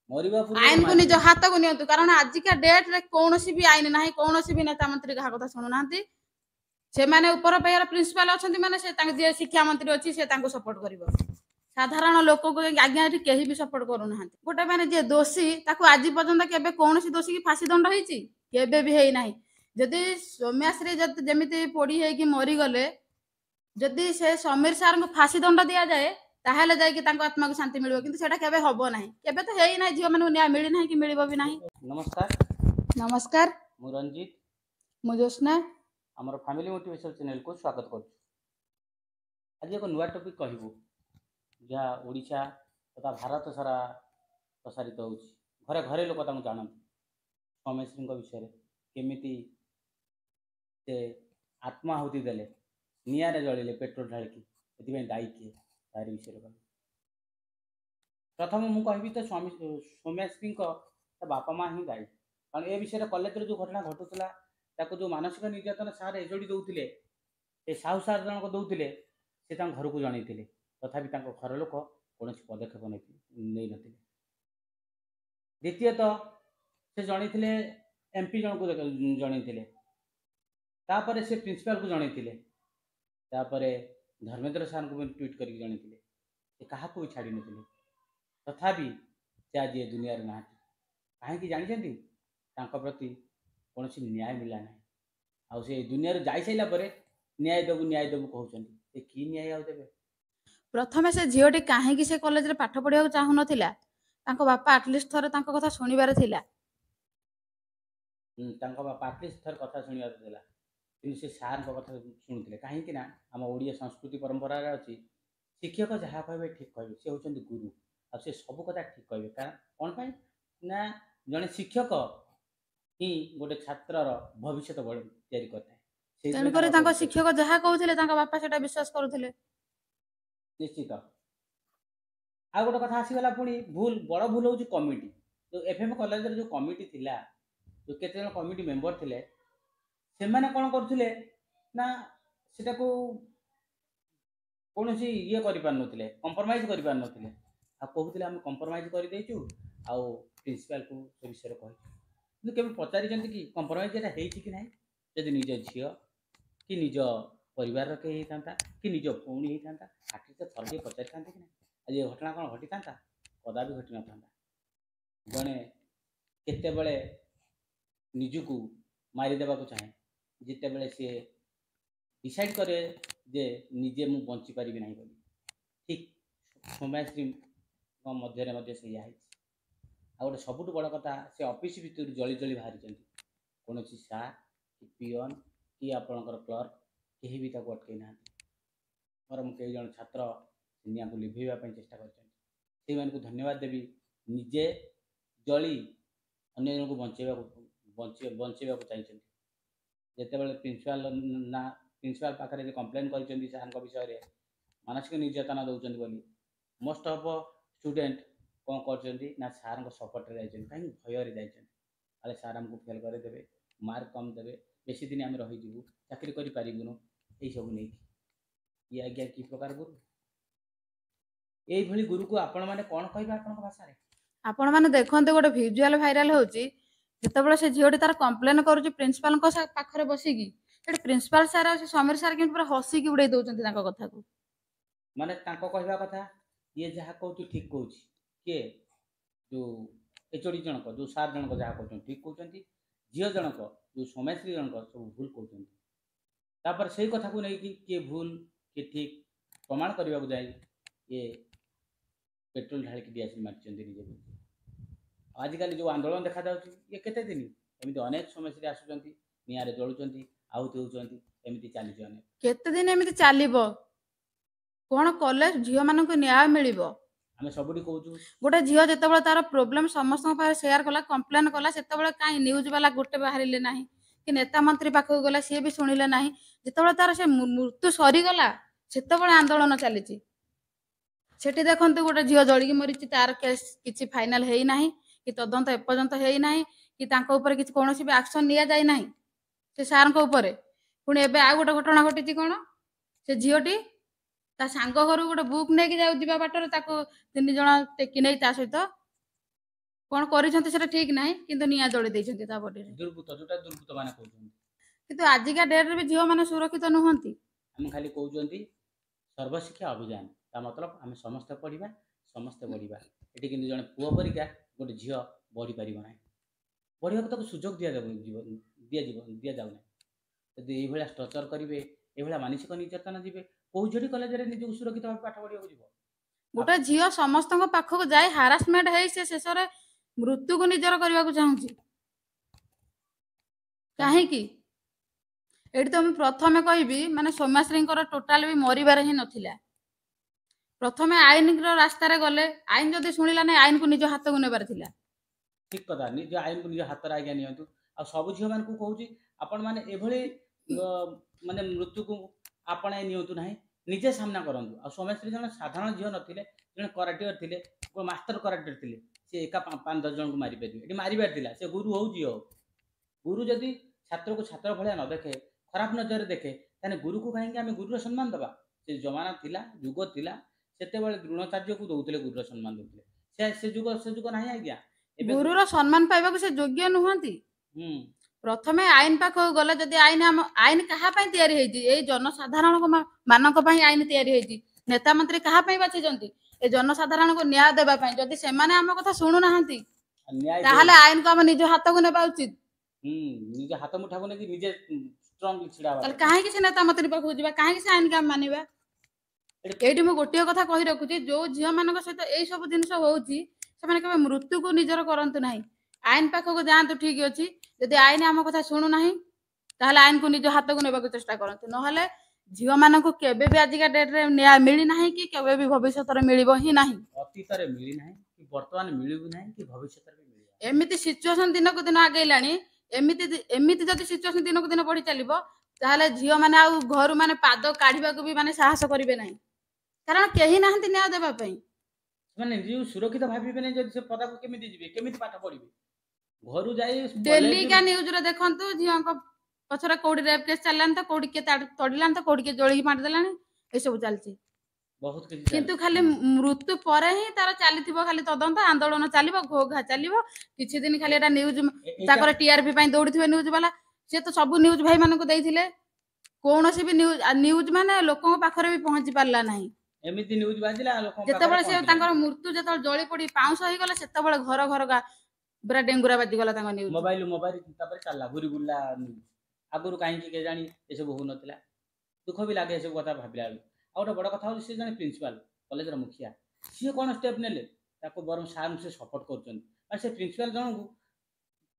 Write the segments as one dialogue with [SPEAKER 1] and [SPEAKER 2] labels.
[SPEAKER 1] मरिबा पूर्व
[SPEAKER 2] आईन को निज हाथ को नियंतु कारण आजिका डेट रे कौन सी भी आईन ना कौन सी भी नेता मंत्री कहा कथा शुणु ना से माने ऊपर पायर प्रिंसिपल अछंती माने से तांके जे शिक्षा मंत्री अछि से तांको सपोर्ट करिवो साधारण लोक को आज्ञा कहीं भी सपोर्ट करू ना गोटे माने जे दोषी ताको आज पर्यंत केबे कौन सी दोषी की फांसी दंड होईची केबे भी हेई नाही जदि सौम्याश्री जमिति पोड़ी हेकी मरी गले जदि से समीर सार को फांसी दंड दिया जाए ताहेले जाई कि तांको आत्मा को शांति मिलिबो किंतु सेटा केबे हबो नाही केबे तो हेई नाही झियो माने न्याय मिली नाही कि मिलिबो भी नाही।
[SPEAKER 1] नमस्कार
[SPEAKER 2] नमस्कार
[SPEAKER 1] मु रंजीत
[SPEAKER 2] मु जोस्ना
[SPEAKER 1] हमर फैमिली मोटिवेशन चैनल को स्वागत करूँ। आज एक नुआ टॉपिक कहबू जहाँ ओडिशा तथा भारत सारा प्रसारित हो घरे घरे लोक जानते सौम्यश्री विषय केमिति से आत्माहुति देले निआरे जलिले पेट्रोल ढालिकी दायी किए तार विषय कह प्रथम मुझे कहबी तो सौम्यश्री बापा माँ ही दायी कारण ए विषय कॉलेज जो घटना घटुला जो मानसिक निर्यातन सार एचओडी दौले साहू सार जनक दौले से घर को जन तथापि घर लोक कौन पदक्षेप नहीं ना द्वितीयतः से जन एमपी जन को जन तापर से प्रिंसिपाल को जन धर्मेंद्र सार को ट्वीट करके जन क्या भी छाड़ी नी तथापि से आज ये दुनिया ना कहीं जानते प्रति कौन न्याय मिला ना आ दुनिया जा सारा न्याय देवु कहते कि न्याय आवे
[SPEAKER 2] प्रथमे से झीटी कहीं से कॉलेज रे पाठ पढ़िया चाहू नथिला तांको बापा आटलिस्ट थरे तांको कथा सुनिबार थिला
[SPEAKER 1] बापा आटलिस्ट थर कथा सुनिबार थिला कि से सार कथा शुणुते कहीं आम ओडिया संस्कृति परंपरा अच्छी शिक्षक जहाँ कहे ठीक कहे सी हूँ गुरु आ से सब कथा ठीक कहे कौन पाई ना जड़े शिक्षक ही गोटे छात्रर भविष्य तैयारी करता
[SPEAKER 2] तेणुकर शिक्षक जहाँ कहते बापा से विश्वास करुले
[SPEAKER 1] निश्चित आ गोटे कथा आसीगला पुणी भूल बड़ भूल हूँ कमिटी जो एफएम कॉलेज जो कमिटी थिला जो केते जन कमिटी मेंबर थिले से माने कौन करथिले ना सेटा को कौन सी ये करि पार नथिले कंप्रोमाइज करि पार नथिले आ कहउथिले हम कंप्रोमाइज करि देइछु आ प्रिंसिपल को से विषय कहि केबे पचारि जंती कि कंप्रोमाइज एटा हेइछि कि नाही यदि निज झियो कि निज परिवार के होता कि निज भौणी होता आखिर तो थर पचारि था कि आज ये घटना कौन घटी था कदा भी घटी न जड़े केते निजुक मारिदेवा को चाहे जिते बड़े सी डिसाइड करे जे निजे मु बंची पारि ना बोली ठीक सौम्यश्री मध्य से आ गोटे सबुठ बड़ कथा से ऑफिस भितर जली जली बाहरी कौन सार कि पियन कि आपणकर क्लर्क कहीं भी अटकई ना बरम कई जन छात्र निया को लिभेवाई चेष्टा कर धन्यवाद देवी निजे जली अन्य जन को बंचेवा चाहिए जिते बड़े प्रिंसिपाल पाखे कंप्लेन कर सार विषय मानसिक निर्यातना दौरान बोली मोस्ट ऑफ स्टूडेंट कौन कर सार सपोर्ट कहीं भयर जाए सार आमको फेल करदे मार्क कम देवे बेसी दिन आम रहीजु चाकरी करूँ यही सब नहीं ये आज्ञा कि प्रकार गुरु यही गुरु को आपण मैंने कौन कह भाषा
[SPEAKER 2] आपण मैंने देखते गोटे भिजुआल भाइराल होची जितेबाला से झीटी तार कंप्लेन करुच्ची प्रिंसिपाल पाखे बसिकी प्रिंसिपाल सार समीर सार कि पूरा हसिकी उड़े दौरान कथा को
[SPEAKER 1] माने कहवा कथा ये जहाँ कहूँ ठीक कहूँ किए जो एचओडी जनक जो सार जनक जहाँ कहते ठीक कहते झील जनक जो सौम्यश्री जनक सब भूल कहते से कथा को लेकिन किए भूल किए ठीक प्रमाण करने को जाए ये पेट्रोल ढालिक दियासी मार्चंट निजे आजिकल जो आंदोलन देखा ये केते दिन एमती अनेक समस्या आसुचंती निआरे जलुचंती आहुति होउचंती एमती चली अनेक
[SPEAKER 2] केते दिन एमती चलिबो कोन कॉलेज झियो मानक न्याय मिलिबो
[SPEAKER 1] आमे सबुडी कहूचु
[SPEAKER 2] गोटे झियो जेतेबेले तार प्रॉब्लम समस्त पारे शेयर कला कंप्लेन कला सेतेबेले काई न्यूज वाला गोटे बाहरिले नाही कि नेता मंत्री पाखक गला सी भी सुनिले नाही जेतेबेले तार से मृत्यु सरी गला सेतेबेले आंदोलन चलीची सेठी देखंतु गोटे झियो जळी मरिची तार केस किछि फाइनल हेई नाही कि तदंत एपर्यंत हेई नाही कि तांको ऊपर किछि कोनोसी भी एक्शन लिया जाय नाही से सार को ऊपर पुणी एबे आ गोटे घटना घटिची कोन से झियोटी ता सांग घर गोटे बुक नहीं जाऊ बाटर तीन जन टेकी नहीं सहित କଣ କରିଛନ୍ତି ସେଟା ଠିକ ନାହିଁ କିନ୍ତୁ ନିଆଁ ଜଳେଇ ଦେଇଛନ୍ତି ତା ବଡିରେ।
[SPEAKER 1] ଦୁର୍ବୃତ୍ତ ଯୋଉଟା ଦୁର୍ବୃତ୍ତ ମାନେ କହୁଛନ୍ତି।
[SPEAKER 2] କିନ୍ତୁ ଆଜିକା ଡେଟରେ ବି ଝିଅ ମାନେ ସୁରକ୍ଷିତ ନୁହନ୍ତି।
[SPEAKER 1] ଆମେ ଖାଲି କହୁଛନ୍ତି ସର୍ବଶିକ୍ଷା ଅଭିଯାନ, ତା ମତଲବ ଆମେ ସମସ୍ତେ ପଢ଼ିବା, ସମସ୍ତେ ବଢ଼ିବା। ଏଠି କିନ୍ତୁ ଜଣେ ପୁଅ ପରିକା ଗୋଟେ ଝିଅ ବଢ଼ି ପାରିବ ନାହିଁ, ବଢ଼ିବାକୁ ତାକୁ ସୁଯୋଗ ଦିଆଯାଉନାହିଁ। ଯଦି ଏଇଭଳିଆ ଷ୍ଟର୍ଚର କରିବେ, ଏଇଭଳିଆ ମାନସିକ ନିର୍ଯାତନା ଯିବେ, କୋଉ ଝିଅଟି କଲେଜରେ ନିଜକୁ ସୁରକ୍ଷିତ ଭାବେ ପାଠ ପଢ଼ିବାକୁ ଯିବ?
[SPEAKER 2] ଗୋଟେ ଝିଅ ସମସ୍ତଙ୍କ ପାଖକୁ ଯାଇ ହାରାସମେଣ୍ଟ ହେଇ ସେ ଶେଷରେ ମୃତ୍ୟୁକୁ ନିଜର କରିବାକୁ ଚାହୁଁଛି କାହିଁକି? ଏଠି ତ ମୁଁ ପ୍ରଥମେ କହିବି ମାନେ ସୌମ୍ୟାଶ୍ରୀଙ୍କର ଟୋଟାଲ ବି ମରିବାର ହିଁ ନଥିଲା। ପ୍ରଥମେ ଆଇନର ରାସ୍ତାରେ ଗଲେ, ଆଇନ ଯଦି ଶୁଣିଲା ନାହିଁ ଆଇନକୁ ନିଜ ହାତକୁ ନେବାର ଥିଲା।
[SPEAKER 1] ଠିକ କଥା, ନିଜ ଆଇନକୁ ନିଜ ହାତରେ ଆଜ୍ଞା ନିଅନ୍ତୁ। ଆଉ ସବୁ ଝିଅମାନଙ୍କୁ କହୁଛି ଆପଣ ମାନେ ଏଭଳି ମାନେ ମୃତ୍ୟୁକୁ ଆପଣେଇ ନିଅନ୍ତୁ ନାହିଁ, ନିଜେ ସାମ୍ନା କରନ୍ତୁ। ଆଉ ସୌମ୍ୟଶ୍ରୀ ଜଣେ ସାଧାରଣ ଝିଅ ନଥିଲେ, ଜଣେ କରାଟିୟର ଥିଲେ, ମାଷ୍ଟର କରାଟିୟର ଥିଲେ। ସେ ଏକା 5-10 ଜଣଙ୍କୁ ମାରିପାରିବେ, ଏଠି ମାରିବାର ଥିଲା। ସେ ଗୁରୁ ହଉ ଝିଅ ହଉ, ଗୁରୁ ଯଦି ଛାତ୍ରକୁ ଛାତ୍ର ଭଳିଆ ନ ଦେଖେ, ଖରାପ ନଜରରେ ଦେଖେ, ତାହେଲେ ଗୁରୁକୁ କାହିଁକି ଆମେ ଗୁରୁର ସମ୍ମାନ ଦେବା? ସେ ଜମାନା ଥିଲା, ଯୁଗ ଥିଲା, ସେତେବେଳେ ଦ୍ରୋଣାଚାର୍ଯ୍ୟକୁ ଦଉଥିଲେ ଗୁରୁର ସମ୍ମାନ ଦଉଥିଲେ। ସେ ଯୁଗ ନାହିଁ ଆଜ୍ଞା।
[SPEAKER 2] ଗୁରୁର ସମ୍ମାନ ପାଇବାକୁ ସେ ଯୋଗ୍ୟ ନୁହନ୍ତି। ପ୍ରଥମେ ଆଇନ ପାଖକୁ ଗଲେ, ଯଦି ଆଇନ କାହା ପାଇଁ ତିଆରି ହେଇଛି? ଏଇ ଜନସାଧାରଣ ମାନଙ୍କ ପାଇଁ ଆଇନ ତିଆରି ହେଇଛି। ନେତା ମନ୍ତ୍ରୀ କାହା ପାଇଁ ବାଛିଛନ୍ତି? ଏ ଜନସାଧାରଣଙ୍କୁ ନ୍ୟାୟ ଦେବା ପାଇଁ। ଯଦି ସେମାନେ ଆମ କଥା ଶୁଣୁନାହାନ୍ତି ତାହେଲେ ଆଇନକୁ ଆମେ ନିଜ ହାତକୁ ନେବା ଉଚିତ।
[SPEAKER 1] ନିଜ ହାତ ମୁଠାକୁ ନେଇକି ନିଜେ ଷ୍ଟ୍ରଙ୍ଗ ଛିଡା ହେବା।
[SPEAKER 2] ତାହେଲେ କାହିଁକି ସେ ନେତା ମନ୍ତ୍ରୀ ପାଖକୁ ଯିବା? କାହିଁକି ସେ ଆଇନକୁ ଆମେ ମାନିବା? ଏଇଠି ମୁଁ ଗୋଟିଏ କଥା କହି ରଖୁଛି, ଯୋଉ ଝିଅ ମାନଙ୍କ ସହିତ ଏଇ ସବୁ ଜିନିଷ ହଉଛି ସେମାନେ କେବେ ମୃତ୍ୟୁକୁ ନିଜର କରନ୍ତୁ ନାହିଁ। ଆଇନ ପାଖକୁ ଯାଆନ୍ତୁ, ଠିକ ଅଛି। ଯଦି ଆଇନ ଆମ କଥା ଶୁଣୁନାହିଁ ତାହେଲେ ଆଇନକୁ ନିଜ ହାତକୁ ନେବାକୁ ଚେଷ୍ଟା କରନ୍ତୁ। ନହେଲେ ଝିଅ ମାନଙ୍କୁ କେବେ ବି ଆଜିକା ଡେଟରେ ନ୍ୟାୟ ମିଳିନାହିଁ, କି କେବେ ବି ଭବିଷ୍ୟତରେ ମିଳିବ ହିଁ ନାହିଁ।
[SPEAKER 1] ଅତୀତରେ ମିଳିନାହିଁ, କି ବର୍ତ୍ତମାନ ମିଳିବ ନାହିଁ, କି ଭବିଷ୍ୟତରେ ବି ମିଳିବ।
[SPEAKER 2] ଏମିତି ସିଚୁଏସନ ଦିନକୁ ଦିନ ଆଗେଇଲାଣି। ଏମିତି ଯଦି ସିଚୁଏସନ ଦିନକୁ ଦିନ ବଢି ଚାଲିବ ତାହେଲେ ଝିଅ ମାନେ ଆଉ ଘରୁ ମାନେ ପାଦ କାଢିବାକୁ ବି ମାନେ ସାହସ କରିବେ ନାହିଁ, କାରଣ କେହି ନାହାନ୍ତି ନ୍ୟାୟ ଦେବା ପାଇଁ।
[SPEAKER 1] ସେମାନେ ନିଜକୁ ସୁରକ୍ଷିତ ଭାବିବେନି। ଯଦି ସେ ପଦାକୁ କେମିତି ଯିବେ, କେମିତି ପାଠ ପଢିବେ? ଘରୁ ଯାଇ
[SPEAKER 2] ଡେଲିକା ନ୍ୟୁଜରେ ଦେଖନ୍ତୁ, ଝିଅଙ୍କ ପଛରେ କୋଉଠି ରେପ୍ କେସ୍ ଚାଲିଲାନି ତ, କୋଉଠି କିଏ ତଡ଼ିଲାନି ତ, କୋଉଠି କିଏ ଜଳିକି ମାରିଦେଲାଣି, ଏସବୁ ଚାଲିଛି।
[SPEAKER 1] ବହୁତ କିଛି
[SPEAKER 2] କିନ୍ତୁ ଖାଲି ମୃତ୍ୟୁ ପରେ ହିଁ ତାର ଚାଲିଥିବ ଖାଲି ତଦନ୍ତ, ଆନ୍ଦୋଳନ ଚାଲିବ, ଘୋ ଘା ଚାଲିବ। କିଛି ଦିନ ଖାଲି ଏଟା ନ୍ୟୁଜ, ତାପରେ ଟିଆରପି ପାଇଁ ଦୌଡିଥିବେ ନ୍ୟୁଜ ବାଲା। ସେ ତ ସବୁ ନ୍ୟୁଜ ଭାଇ ମାନଙ୍କୁ ଦେଇଥିଲେ, କୌଣସି ବି ନ୍ୟୁଜ ମାନେ ଲୋକଙ୍କ ପାଖରେ ବି ପହଞ୍ଚି ପାରିଲା ନାହିଁ।
[SPEAKER 1] ଏମିତି ନ୍ୟୁଜ ବାଜିଲା ଲୋକଙ୍କ
[SPEAKER 2] ଯେତେବେଳେ ସେ ତାଙ୍କର ମୃତ୍ୟୁ ଯେତେବେଳେ ଜଳି ପଡି ପାଉଁଶ ହେଇଗଲା, ସେତେବେଳେ ଘର ଘରକା ପୁରା ଡେଙ୍ଗୁରା ବାଜିଗଲା ତାଙ୍କ ନ୍ୟୁଜ।
[SPEAKER 1] ମୋବାଇଲ ତାପରେ ଚାଲିଲା ଘୁରି ବୁଲିଲା। ଆଗରୁ କାହିଁକି କେଜାଣି ଏସବୁ ହଉନଥିଲା। ଦୁଃଖ ବି ଲାଗେ ଏସବୁ କଥା ଭାବିଲା ବେଳକୁ। ଆଉ ଗୋଟେ ବଡ଼ କଥା ହେଉଛି, ସେ ଜଣେ ପ୍ରିନ୍ସିପାଲ, କଲେଜର ମୁଖିଆ, ସିଏ କ'ଣ ଷ୍ଟେପ୍ ନେଲେ? ତାକୁ ବରଂ ସାର୍ଙ୍କୁ ସେ ସପୋର୍ଟ କରୁଛନ୍ତି। ମାନେ ସେ ପ୍ରିନ୍ସିପାଲ ଜଣଙ୍କୁ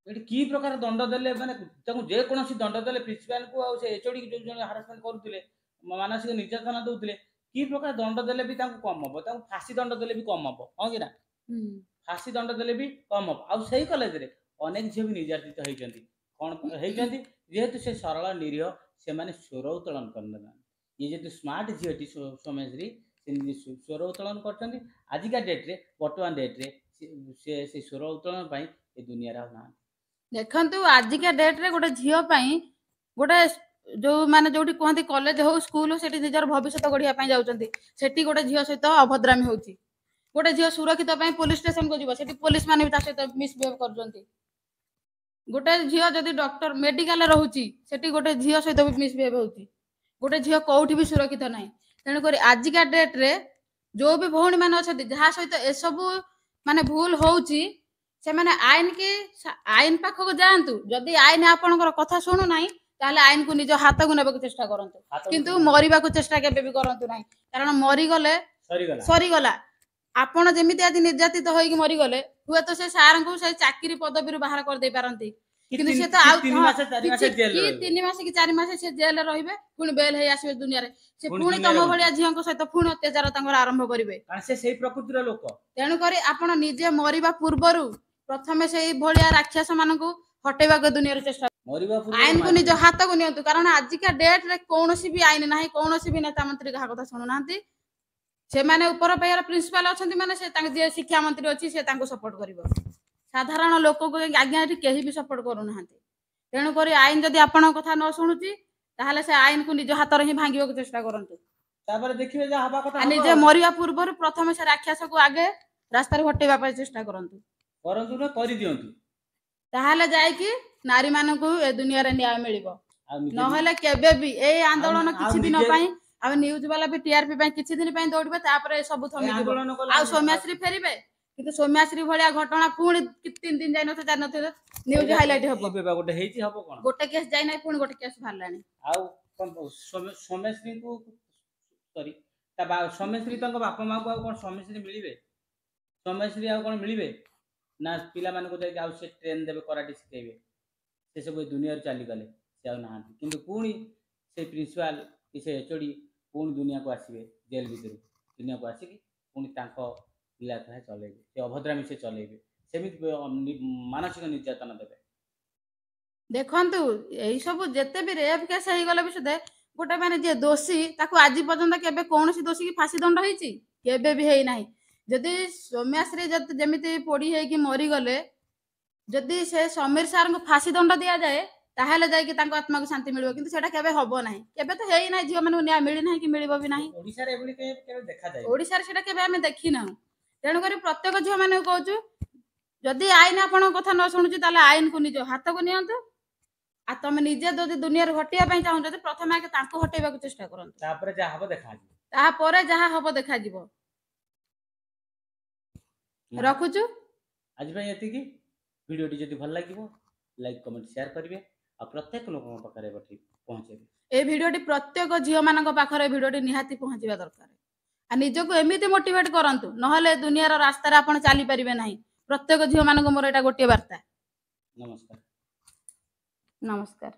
[SPEAKER 1] ଏଠି କି ପ୍ରକାର ଦଣ୍ଡ ଦେଲେ, ମାନେ ତାଙ୍କୁ ଯେକୌଣସି ଦଣ୍ଡ ଦେଲେ ପ୍ରିନ୍ସିପାଲକୁ ଆଉ ସେ ଏଚଓଡିକୁ ଯୋଉ ଜଣେ ହାରାସମେଣ୍ଟ କରୁଥିଲେ, ମାନସିକ ନିର୍ଯାତନା ଦଉଥିଲେ, କି ପ୍ରକାର ଦଣ୍ଡ ଦେଲେ ବି ତାଙ୍କୁ କମ ହବ? ତାଙ୍କୁ ଫାଶୀ ଦଣ୍ଡ ଦେଲେ ବି କମ ହବ, ହଁ କି ନା? ଫାଶୀ ଦଣ୍ଡ ଦେଲେ ବି କମ ହବ। ଆଉ ସେଇ କଲେଜରେ ଅନେକ ଝିଅ ବି ନିର୍ଯାତିତ ହେଇଛନ୍ତି। କ'ଣ ହେଇଛନ୍ତି? ଯେହେତୁ ସେ ସରଳ ନିରୀହ, ସେମାନେ ସ୍ୱର ଉତ୍ତୋଳନ କରିନାହାନ୍ତି। ଇଏ ଯେହେତୁ ସ୍ମାର୍ଟ ଝିଅଟି ସୌମ୍ୟଶ୍ରୀ, ସେ ସ୍ୱର ଉତ୍ତୋଳନ କରିଛନ୍ତି। ଆଜିକା ଡେଟ୍ରେ, ବର୍ତ୍ତମାନ ଡେଟ୍ରେ ସେ ସ୍ୱର ଉତ୍ତୋଳନ ପାଇଁ ଏ ଦୁନିଆରେ ଆଉ ନାହାନ୍ତି।
[SPEAKER 2] ଦେଖନ୍ତୁ, ଆଜିକା ଡେଟରେ ଗୋଟେ ଝିଅ ପାଇଁ ଗୋଟେ ଯୋଉ ମାନେ ଯୋଉଠି କୁହନ୍ତି କଲେଜ ହଉ ସ୍କୁଲ ହଉ, ସେଠି ନିଜର ଭବିଷ୍ୟତ ଗଢିବା ପାଇଁ ଯାଉଛନ୍ତି, ସେଠି ଗୋଟେ ଝିଅ ସହିତ ଅଭଦ୍ରାମୀ ହଉଛି। ଗୋଟେ ଝିଅ ସୁରକ୍ଷିତ ପାଇଁ ପୋଲିସ ଷ୍ଟେସନକୁ ଯିବ, ସେଠି ପୋଲିସ ମାନେ ବି ତା ସହିତ ମିସବିହେଭ କରୁଛନ୍ତି। ଗୋଟେ ଝିଅ ଯଦି ଡକ୍ଟର ମେଡିକାଲରେ ରହୁଛି, ସେଠି ଗୋଟେ ଝିଅ ସହିତ ବି ମିସବିହେଭ ହଉଛି। ଗୋଟେ ଝିଅ କୋଉଠି ବି ସୁରକ୍ଷିତ ନାହିଁ। ତେଣୁକରି ଆଜିକା ଡେଟରେ ଯୋଉ ବି ଭଉଣୀ ମାନେ ଅଛନ୍ତି, ଯାହା ସହିତ ଏସବୁ ମାନେ ଭୁଲ ହଉଛି, ସେମାନେ ଆଇନ ପାଖକୁ ଯାଆନ୍ତୁ। ଯଦି ଆଇନ ଆପଣଙ୍କର କଥା ଶୁଣୁନାହିଁ ତାହେଲେ ଆଇନକୁ ନିଜ ହାତକୁ ନେବାକୁ ଚେଷ୍ଟା କରନ୍ତୁ, କିନ୍ତୁ ମରିବାକୁ ଚେଷ୍ଟା କେବେ ବି କରନ୍ତୁ ନାହିଁ। କାରଣ ମରିଗଲେ ସରିଗଲା। ଆପଣ ଯେମିତି ଆଜି ନିର୍ଯାତିତ ହେଇକି ମରିଗଲେ, ହୁଏତ ସେ ସାରଙ୍କୁ ସେଇ ଚାକିରି ପଦବୀରୁ ବାହାର କରିଦେଇ ପାରନ୍ତି, କିନ୍ତୁ ସେ ତ ଆଉ 3 ମାସ କି 4 ମାସ ସେ ଜେଲରେ ରହିବେ, ପୁଣି ବେଲ ହେଇ ଆସିବେ ଦୁନିଆରେ। ସେ ପୁଣି ତମ ଭଳିଆ ଝିଅଙ୍କ ସହିତ ପୁଣି ଅତ୍ୟାଚାର ତାଙ୍କର ଆରମ୍ଭ କରିବେ, କାରଣ ସେ ସେଇ ପ୍ରକୃତିର ଲୋକ। ତେଣୁକରି ଆପଣ ନିଜେ ମରିବା ପୂର୍ବରୁ ପ୍ରଥମେ ସେଇ ଭଳିଆ ରାକ୍ଷସ ମାନଙ୍କୁ ହଟେଇବାକୁ ଦୁନିଆରେ ଚେଷ୍ଟା, ଆଇନକୁ ନିଜ ହାତକୁ ନିଅନ୍ତୁ। କାରଣ ଆଜିକା ଡେଟରେ କୌଣସି ବି ଆଇନ ନାହିଁ, କୌଣସି ବି ନେତା ମନ୍ତ୍ରୀ କାହା କଥା ଶୁଣୁନାହାନ୍ତି। ସେମାନେ ଉପର ପାହ୍ୟାର ପ୍ରିନ୍ସିପାଲ ଅଛନ୍ତି ମାନେ ସେ ତାଙ୍କ ଯିଏ ଶିକ୍ଷା ମନ୍ତ୍ରୀ ଅଛି ସେ ତାଙ୍କୁ ସପୋର୍ଟ କରିବ। ସାଧାରଣ ଲୋକଙ୍କୁ ଆଜ୍ଞା ଏଠି କେହି ବି ସପୋର୍ଟ କରୁନାହାନ୍ତି। ତେଣୁକରି ଆଇନ ଯଦି ଆପଣଙ୍କ କଥା ନ ଶୁଣୁଛି ତାହେଲେ ସେ ଆଇନକୁ ନିଜ ହାତରେ ହିଁ ଭାଙ୍ଗିବାକୁ ଚେଷ୍ଟା କରନ୍ତୁ। ତାପରେ ଦେଖିବେ ଯାହା ହବା କଥା। ନିଜେ ମରିବା ପୂର୍ବରୁ ପ୍ରଥମେ ସେ ରାକ୍ଷସକୁ ଆଗେ ରାସ୍ତାରୁ ହଟେଇବା ପାଇଁ ଚେଷ୍ଟା କରନ୍ତୁ।
[SPEAKER 1] କରନ୍ତୁ ନା କରିଦିଅନ୍ତୁ।
[SPEAKER 2] ତାହେଲେ ଯାଇକି ନାରୀ ମାନଙ୍କୁ ଏ ଦୁନିଆରେ ନ୍ୟାୟ ମିଳିବ।
[SPEAKER 1] ଆଉ ନିଜେ
[SPEAKER 2] ନହେଲେ କେବେ ବି ଏଇ ଆନ୍ଦୋଳନ
[SPEAKER 1] ଆଉ
[SPEAKER 2] କିଛି ଦିନ
[SPEAKER 1] ନିଜେ
[SPEAKER 2] ପାଇଁ ଆଉ ନ୍ୟୁଜ ବାଲା ବି ଟିଆରପି ପାଇଁ କିଛି ଦିନ ପାଇଁ ଦୌଡ଼ିବେ, ତାପରେ ସବୁ
[SPEAKER 1] ଏ
[SPEAKER 2] ଥମିଯିବ।
[SPEAKER 1] ଆନ୍ଦୋଳନ କଲେ
[SPEAKER 2] ଆଉ ସୌମ୍ୟାଶ୍ରୀ ଫେରିବେ, କିନ୍ତୁ ସୌମ୍ୟାଶ୍ରୀ ଭଳିଆ ଘଟଣା ପୁଣି 3 ଦିନ ଯାଇନଥିବ ଜାଣିନଥିବ ନ୍ୟୁଜ ହାଇଲାଇଟ ହବ।
[SPEAKER 1] ଏବେ ବା ଗୋଟେ ହେଇଛି, ହବ କଣ?
[SPEAKER 2] ଗୋଟେ କେସ୍ ଯାଇନାହିଁ, ପୁଣି ଗୋଟେ କେସ୍ ବାହାରିଲାଣି।
[SPEAKER 1] ଆଉ ସୌମ୍ୟଶ୍ରୀଙ୍କୁ ସରି ସୌମ୍ୟଶ୍ରୀ ତାଙ୍କ ବାପା ମାଆଙ୍କୁ ଆଉ କଣ ସୌମ୍ୟଶ୍ରୀ ମିଳିବେ? ସୌମ୍ୟଶ୍ରୀ ଆଉ କଣ ମିଳିବେ? ନା ପିଲାମାନଙ୍କୁ ଯାଇକି ଆଉ ସେ ଟ୍ରେନ୍ ଦେବେ, କରାଟେ ଶିଖେଇବେ। ସେ ସବୁ ଏ ଦୁନିଆରୁ ଚାଲିଗଲେ, ସେ ଆଉ ନାହାନ୍ତି। କିନ୍ତୁ ପୁଣି ସେ ପ୍ରିନ୍ସିପାଲ କି ସେ ଏଚଓଡି ପୁଣି ଦୁନିଆକୁ ଆସିବେ, ଜେଲ୍ ଭିତରୁ ଦୁନିଆକୁ ଆସିକି ପୁଣି ତାଙ୍କ ଲୀଳାଖେଳା ଚଲେଇବେ, ସେ ଅଭଦ୍ରାମୀ ସେ ଚଲେଇବେ, ସେମିତି ମାନସିକ ନିର୍ଯାତନା ଦେବେ।
[SPEAKER 2] ଦେଖନ୍ତୁ ଏଇ ସବୁ ଯେତେ ବି ରେପ୍ କେସ୍ ହେଇଗଲେ ବି ସୁଦ୍ଧା ଗୋଟେ ମାନେ ଯିଏ ଦୋଷୀ ତାକୁ ଆଜି ପର୍ଯ୍ୟନ୍ତ କେବେ କୌଣସି ଦୋଷୀ କି ଫାଶୀ ଦଣ୍ଡ ହେଇଛି? କେବେ ବି ହେଇନାହିଁ। ଯଦି ସୌମ୍ୟାଶ୍ରୀ ଯେମିତି ପୋଡ଼ି ହେଇକି ମରିଗଲେ, ଯଦି ସେ ସମୀର ସାର୍ଙ୍କୁ ଫାଶୀ ଦଣ୍ଡ ଦିଆଯାଏ ତାହେଲେ ଯାଇକି ତାଙ୍କ ଆତ୍ମାକୁ ଶାନ୍ତି ମିଳିବ, କିନ୍ତୁ ସେଟା କେବେ ହବ ନାହିଁ। କେବେ ତ ହେଇନାହିଁ, ଝିଅ ମାନଙ୍କୁ ନ୍ୟାୟ ମିଳିନାହିଁ କି ମିଳିବ ବି ନାହିଁ।
[SPEAKER 1] ଓଡ଼ିଶାରେ ଏଭଳି କେବେ ଦେଖାଯାଏ?
[SPEAKER 2] ଓଡ଼ିଶାରେ ସେଟା କେବେ ଆମେ ଦେଖିନାହୁଁ। ତେଣୁକରି ପ୍ରତ୍ୟେକ ଝିଅ ମାନଙ୍କୁ କହୁଛୁ, ଯଦି ଆଇନ ଆପଣଙ୍କ କଥା ନ ଶୁଣୁଛି ତାହେଲେ ଆଇନକୁ ନିଜ ହାତକୁ ନିଅନ୍ତୁ। ଆଉ ତମେ ନିଜେ ଯଦି ଦୁନିଆରୁ ହଟିବା ପାଇଁ ଚାହୁଁଛନ୍ତି, ପ୍ରଥମେ ଆଗେ ତାଙ୍କୁ ହଟେଇବାକୁ ଚେଷ୍ଟା କରନ୍ତୁ,
[SPEAKER 1] ତାପରେ ଯାହା ହବ ଦେଖାଯିବ।
[SPEAKER 2] ତାପରେ ଯାହା ହବ ଦେଖାଯିବ। ରଖୁଛୁ
[SPEAKER 1] ଆଜି ପାଇଁ ଏତିକି। ଭିଡ଼ିଓଟି ଯଦି ଭଲ ଲାଗିବ ଲାଇକ୍ କମେଣ୍ଟ ସେୟାର କରିବେ, ଆଉ ପ୍ରତ୍ୟେକ ଲୋକଙ୍କ ପାଖରେ ପହଞ୍ଚେଇବେ।
[SPEAKER 2] এই ভিডিওটি প্রত্যেক ঝিও ମାନଙ୍କ পাখରେ ভিডিওটি নিହାতি ପହଞ୍ଚିବା ଦରକାର। ଆଉ ନିଜକୁ ଏମିତି ମୋଟିଭେଟ କରନ୍ତୁ, ନହେଲେ ଦୁନିଆର ରାସ୍ତାରେ ଆପଣ ଚାଲି ପାରିବେ ନାହିଁ। ପ୍ରତ୍ୟେକ ଝିଅ ମାନଙ୍କୁ ମୋର ଏଟା ଗୋଟିଏ ବାର୍ତ୍ତା।
[SPEAKER 1] ନମସ୍କାର।
[SPEAKER 2] ନମସ୍କାର।